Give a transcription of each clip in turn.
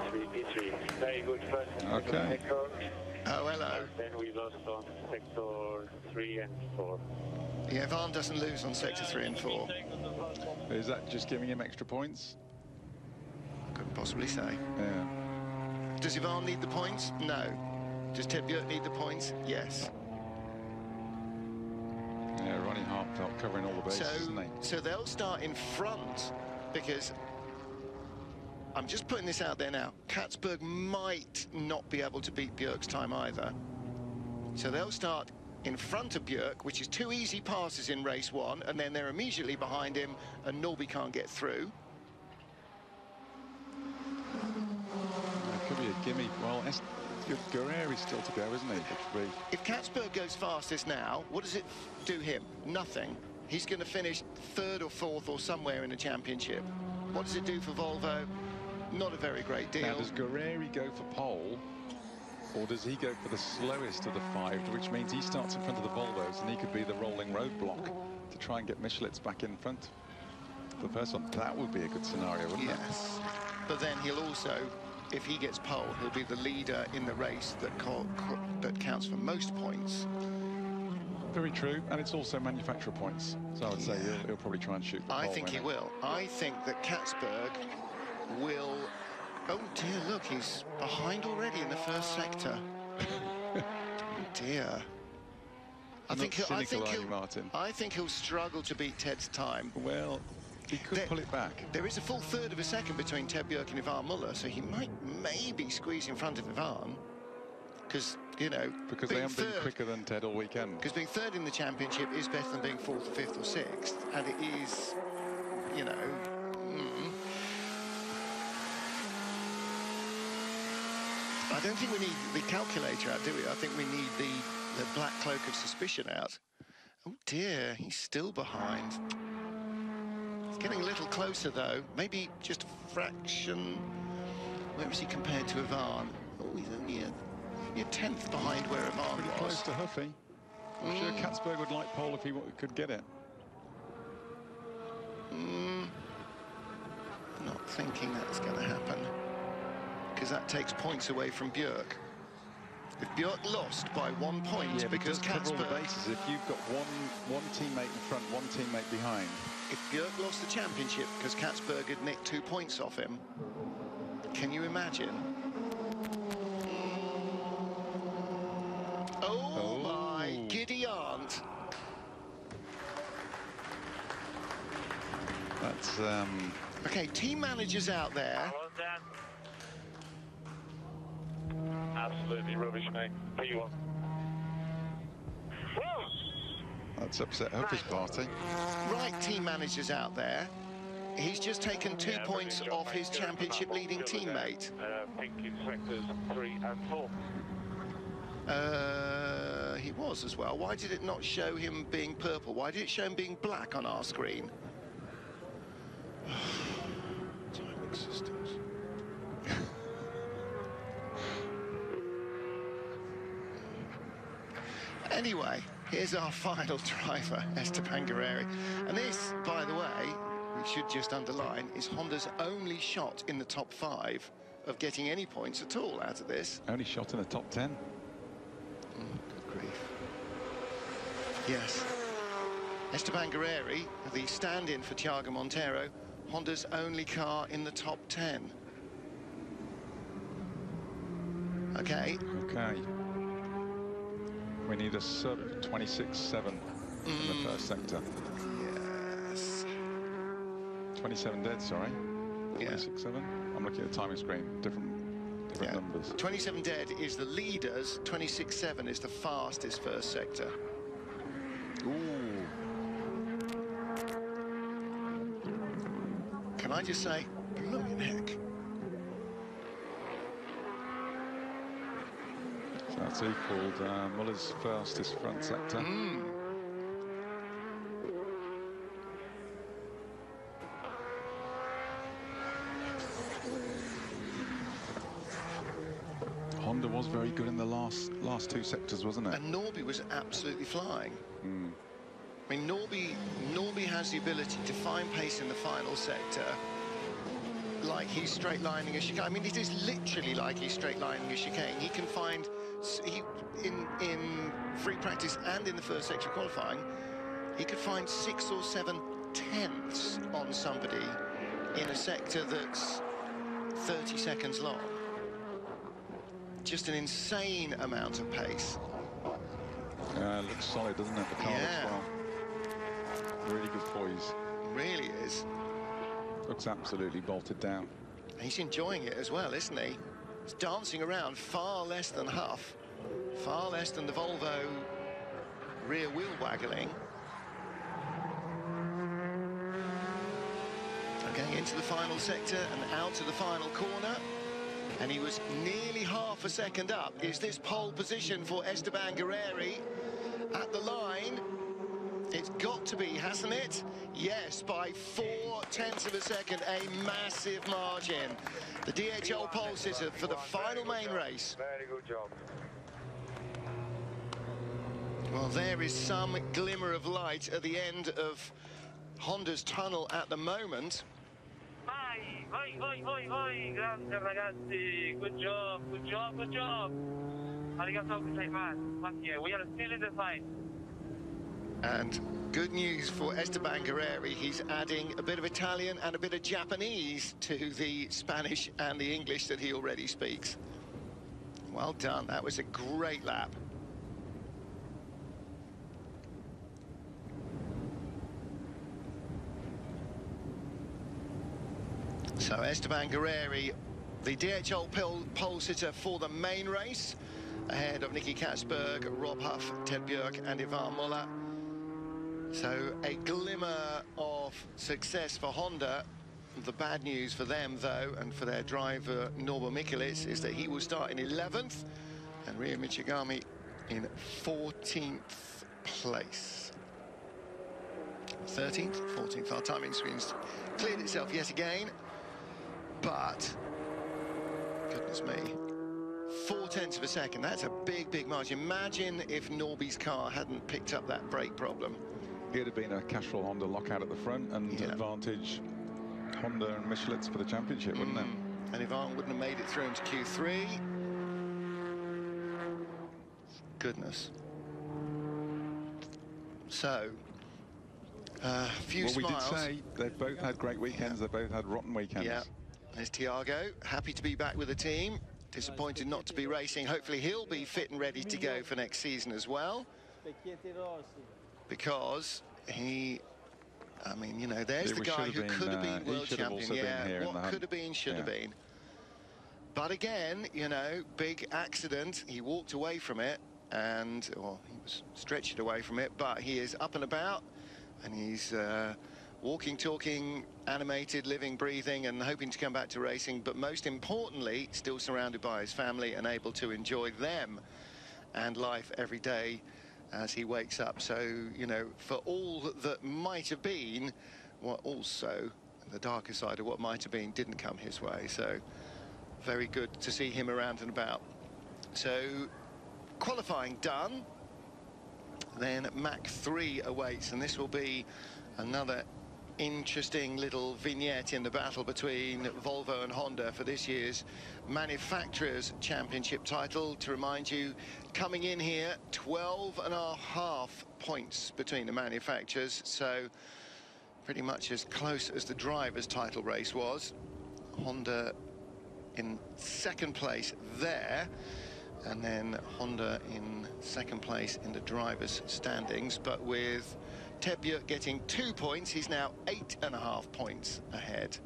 P3. Very good first Okay. sector. Oh, hello. Then we lost on sector 3 and 4. Yeah, Varn doesn't lose on sector 3 and 4. Is that just giving him extra points? Couldn't possibly say. Yeah. Does Ivan need the points? No. Does Ted Björk need the points? Yes. Yeah, Ronnie Hartfelt covering all the bases, isn't he? So they'll start in front because I'm just putting this out there now. Katzberg might not be able to beat Björk's time either. So they'll start in front of Björk, which is 2 easy passes in race 1, and then they're immediately behind him, and Norby can't get through. It could be a gimme. Well, Guerreri's still to go, isn't he? If Katzberg goes fastest now, what does it do him? Nothing. He's going to finish 3rd or 4th or somewhere in the championship. What does it do for Volvo? Not a very great deal. Now, does Guerreri go for pole, or does he go for the slowest of the 5, which means he starts in front of the Volvos, and he could be the rolling roadblock to try and get Michelitz back in front for the first one? That would be a good scenario, wouldn't it? Yes. But then he'll also, if he gets pole, he'll be the leader in the race that counts for most points. Very true, and it's also manufacturer points. So I would say he'll probably try and shoot the pole. I think he will. I think that Katzberg will... Oh dear, look, he's behind already in the first sector. Oh dear. I think he'll struggle to beat Ted's time. Well, he could pull it back. There is a full 1/3 of a second between Ted Björk and Ivan Muller, so he might maybe squeeze in front of Ivan. Because, you know... Because they haven't been quicker than Ted all weekend. Because being 3rd in the championship is better than being 4th or 5th or 6th. And it is, you know... I don't think we need the calculator out, do we? I think we need the black cloak of suspicion out. Oh dear, he's still behind. He's getting a little closer though. Maybe just a fraction. Where is he compared to Ivan? Oh, he's only a 10th behind where Ivan was. Pretty close to Huffy. I'm sure Katzberg would like pole if he could get it. Not thinking that's going to happen. Because that takes points away from Björk. If Björk lost by 1 point because Katzberg... all the bases. If you've got one teammate in front, one teammate behind. If Björk lost the championship because Katzberg had nicked 2 points off him, can you imagine? Oh my giddy aunt. That's... OK, team managers out there. Absolutely rubbish, mate. P1. That's upset Huffy's party. Right, team managers out there. He's just taken 2 points off his championship-leading teammate. Pink in sectors 3 and 4. He was as well. Why did it not show him being purple? Why did it show him being black on our screen? Timing systems. Anyway, here's our final driver, Esteban Guerreri. And this, by the way, we should just underline, is Honda's only shot in the top 5 of getting any points at all out of this. Only shot in the top 10. Good grief. Yes. Esteban Guerreri, the stand-in for Thiago Monteiro, Honda's only car in the top 10. OK. OK. We need a sub 26.7 in the first sector. Yes. 27 dead, sorry. Yeah. 26.7. I'm looking at the timing screen. Different numbers. 27 dead is the leaders. 26.7 is the fastest first sector. Ooh. Can I just say, blooming heck. That's equalled Muller's fastest front sector. Honda was very good in the last 2 sectors, wasn't it? And Norby was absolutely flying. I mean, Norby has the ability to find pace in the final sector like he's straight lining a chicane. I mean, it is literally like he's straight lining a chicane. He can find, in free practice and in the first section qualifying, he could find 6 or 7 tenths on somebody in a sector that's 30 seconds long. Just an insane amount of pace. Looks solid, doesn't it? The car looks well. Really good poise. Really is. Looks absolutely bolted down. He's enjoying it as well, isn't he? He's dancing around far less than Huff, far less than the Volvo rear wheel waggling. Going into the final sector and out to the final corner, and he was nearly half a second up. Is this pole position for Esteban Guerreri at the line? It's got to be, hasn't it? Yes, by 0.4 of a second, a massive margin. The DHL pole sitter for the final main race. Very good job. Well, there is some glimmer of light at the end of Honda's tunnel at the moment. Vai, grande ragazzi, good job. Arigatou gozaimasu. We are still in the fight. And good news for Esteban Guerreri, he's adding a bit of Italian and a bit of Japanese to the Spanish and the English that he already speaks. Well done, that was a great lap. So Esteban Guerreri, the DHL pole sitter for the main race, ahead of Nicky Katzberg, Rob Huff, Ted Björk and Ivan Muller. So a glimmer of success for Honda. The bad news for them, though, and for their driver Norbert Mikelitz, is that he will start in 11th and Ryo Michigami in 14th place. 13th, 14th, our timing screen's cleared itself yet again. But, goodness me, 0.4 of a second, that's a big margin. Imagine if Norby's car hadn't picked up that brake problem. It'd have been a Castrol Honda lockout at the front and advantage Honda and Michelin's for the championship, wouldn't it? And Ivan wouldn't have made it through into Q3. Goodness. So, few smiles. We did say they've both had great weekends, they've both had rotten weekends. Yeah. There's Thiago, happy to be back with the team. Disappointed not to be racing. Hopefully he'll be fit and ready to go for next season as well. Because he, I mean, you know, there's the guy who could have been world champion. Yeah, what could have been, should have been. But again, you know, big accident. He walked away from it and, well, he was stretched away from it, but he is up and about and he's walking, talking, animated, living, breathing, and hoping to come back to racing, but most importantly, still surrounded by his family and able to enjoy them and life every day as he wakes up. So, you know, for all that might have been, what also the darker side of what might have been didn't come his way. So, very good to see him around and about. So, qualifying done. Then Mach 3 awaits, and this will be another interesting little vignette in the battle between Volvo and Honda for this year's Manufacturers' Championship title. To remind you, coming in here, 12.5 points between the manufacturers, so pretty much as close as the drivers' title race was. Honda in second place there, and then Honda in second place in the drivers' standings, but with Ted Björk getting 2 points, he's now 8.5 points ahead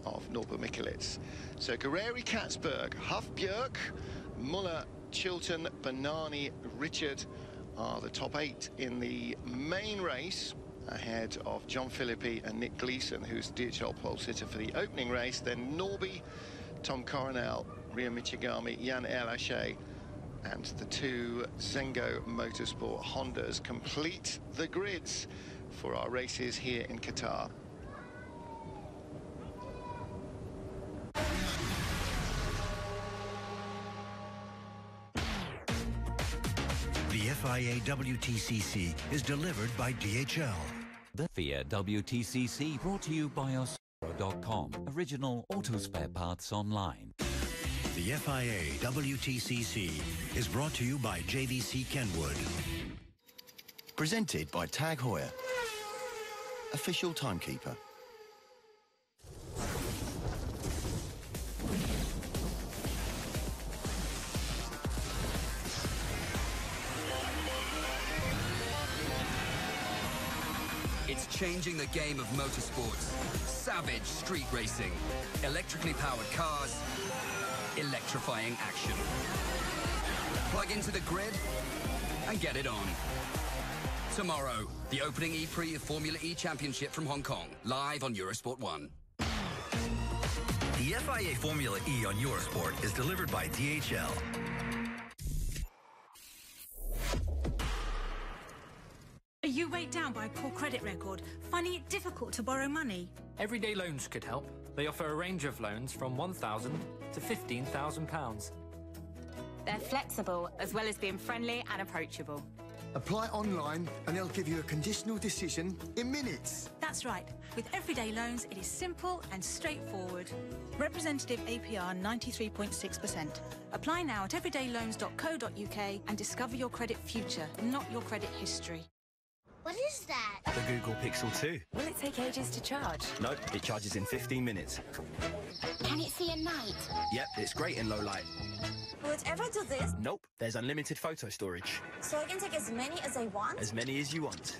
of Norbert Mikelitz. So Guerreri, Katzberg, Huff, Björk, Muller, Chilton, Bernani, Richard are the top 8 in the main race, ahead of John Philippi and Nick Gleeson, who's the DHL pole sitter for the opening race. Then Norby, Tom Coronel, Ryo Michigami, Jan Erlaché, and the two Zengo Motorsport Hondas complete the grids for our races here in Qatar. The FIA WTCC is delivered by DHL. The FIA WTCC brought to you by us. Oscaro.com. Original auto spare parts online. The FIA WTCC is brought to you by JVC Kenwood. Presented by Tag Heuer, official timekeeper. It's changing the game of motorsports. Savage street racing. Electrically powered cars. Electrifying action. Plug into the grid and get it on. Tomorrow, the opening E-Prix of Formula E Championship from Hong Kong. Live on Eurosport 1. The FIA Formula E on Eurosport is delivered by DHL. Are you weighed down by a poor credit record, finding it difficult to borrow money? Everyday Loans could help. They offer a range of loans from £1,000 to £15,000. They're flexible, as well as being friendly and approachable. Apply online and they'll give you a conditional decision in minutes. That's right. With Everyday Loans, it is simple and straightforward. Representative APR 93.6%. Apply now at everydayloans.co.uk and discover your credit future, not your credit history. What is that? The Google Pixel 2. Will it take ages to charge? Nope, it charges in 15 minutes. Can it see at night? Yep, it's great in low light. Will it ever do this? Nope, there's unlimited photo storage. So I can take as many as I want? As many as you want.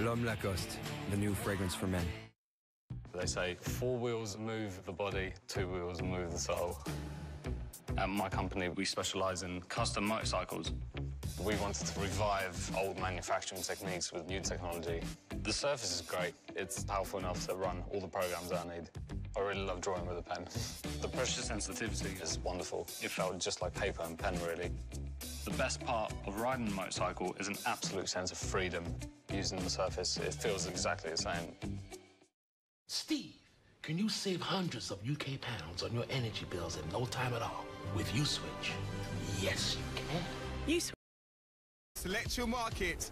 L'Homme Lacoste, the new fragrance for men. They say 4 wheels move the body, 2 wheels move the soul. At my company, we specialise in custom motorcycles. We wanted to revive old manufacturing techniques with new technology. The surface is great. It's powerful enough to run all the programs that I need. I really love drawing with a pen. The pressure sensitivity is wonderful. It felt just like paper and pen, really. The best part of riding a motorcycle is an absolute sense of freedom. Using the surface, it feels exactly the same. Steve, can you save hundreds of UK pounds on your energy bills in no time at all with USwitch? Yes, you can. USwitch. Select your market.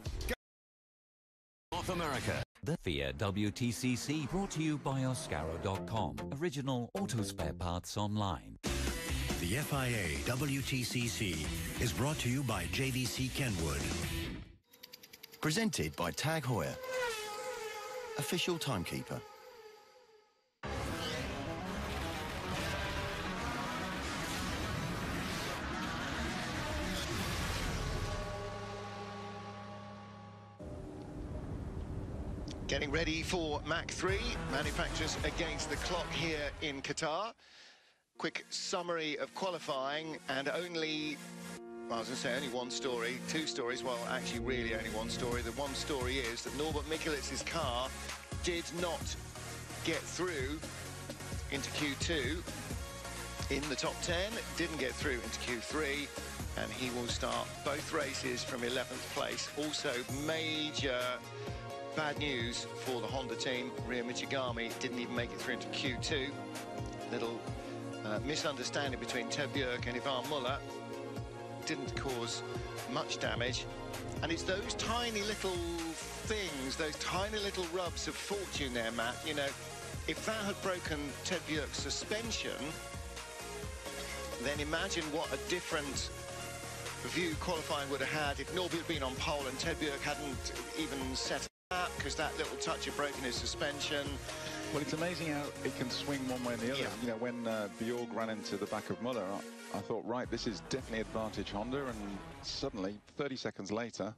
North America. The FIA WTCC brought to you by Oscaro.com. Original auto spare parts online. The FIA WTCC is brought to you by JVC Kenwood. Presented by Tag Heuer, official timekeeper. Getting ready for Mach 3, manufacturers against the clock here in Qatar. Quick summary of qualifying, and only, well, I was going to say only one story, 2 stories, well, actually really only one story. The one story is that Norbert Michelitz's car did not get through into Q2 in the top 10, didn't get through into Q3, and he will start both races from 11th place. Also, major bad news for the Honda team. Ria Michigami didn't even make it through into Q2. Little misunderstanding between Ted Björk and Ivan Muller. Didn't cause much damage. And it's those tiny little things, those tiny little rubs of fortune there, Matt. You know, if that had broken Ted Björk's suspension, then imagine what a different view qualifying would have had if Norbert had been on pole and Ted Björk hadn't even set up because that little touch had broken his suspension. Well, it's amazing how it can swing one way or the other. Yeah. You know, when Björk ran into the back of Muller, I thought, right, this is definitely advantage Honda, and suddenly, 30 seconds later,